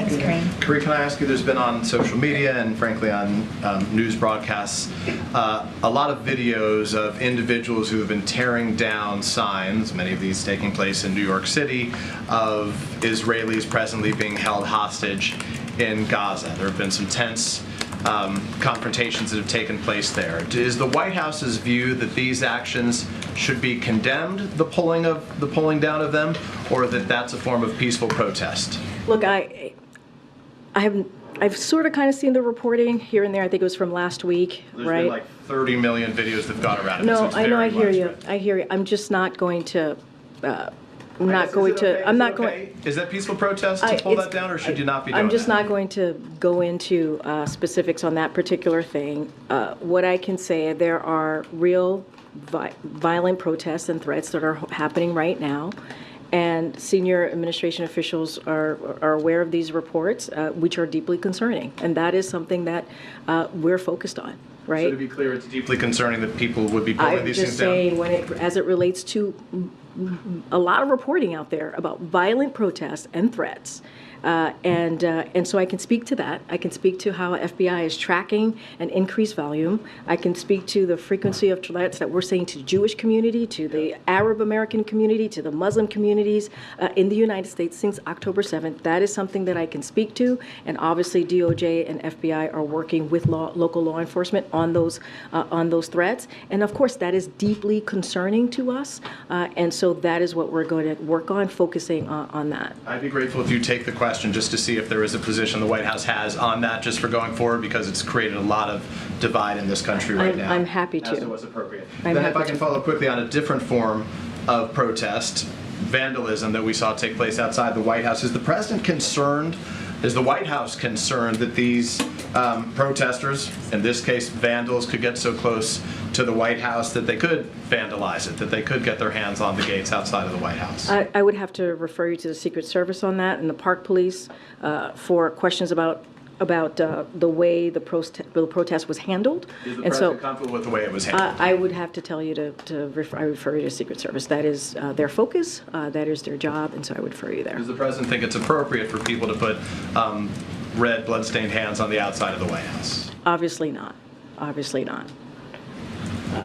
Thanks, Corinne. Corinne, can I ask you, there's been on social media and frankly on news broadcasts, a lot of videos of individuals who have been tearing down signs, many of these taking place in New York City, of Israelis presently being held hostage in Gaza. There have been some tense confrontations that have taken place there. Is the White House's view that these actions should be condemned, the pulling down of them, or that that's a form of peaceful protest? Look, I've sort of kind of seen the reporting here and there. I think it was from last week, There's right? been like 30 million videos that have gone around. No, so it's I know, I very hear you. widespread. I hear you. I'm just not going to. I'm I not guess, going is it okay? to. I'm Is it not okay? going. Is that peaceful protest to pull that down, or should you not be doing I'm just that? not going to go into specifics on that particular thing. What I can say, there are real violent protests and threats that are happening right now. And senior administration officials are aware of these reports, which are deeply concerning. And that is something that we're focused on, right? So to be clear, it's deeply concerning that people would be pulling I'm these just things down? saying, as it relates to a lot of reporting out there about violent protests and threats. And so I can speak to that. I can speak to how FBI is tracking an increased volume. I can speak to the frequency of threats that we're seeing to the Jewish community, to the Arab American community, to the Muslim communities in the United States since October 7th. That is something that I can speak to. And obviously DOJ and FBI are working with local law enforcement on those threats. And of course, that is deeply concerning to us. And so that is what we're going to work on, focusing on that. I'd be grateful if you take the question just to see if there is a position the White House has on that just for going forward, because it's created a lot of divide in this country right now. I'm happy to. As to what's appropriate. I'm Then if happy I can to. follow quickly on a different form of protest, vandalism that we saw take place outside the White House. Is the president concerned, is the White House concerned that these protesters, in this case vandals, could get so close to the White House that they could vandalize it, that they could get their hands on the gates outside of the White House? I would have to refer you to the Secret Service on that and the Park Police for questions about the way the protest was handled. Is the And so president comfortable with the way it was handled? I would have to tell you to refer you to Secret Service. That is their focus, that is their job, and so I would refer you there. Does the president think it's appropriate for people to put red bloodstained hands on the outside of the White House? Obviously not. Obviously not.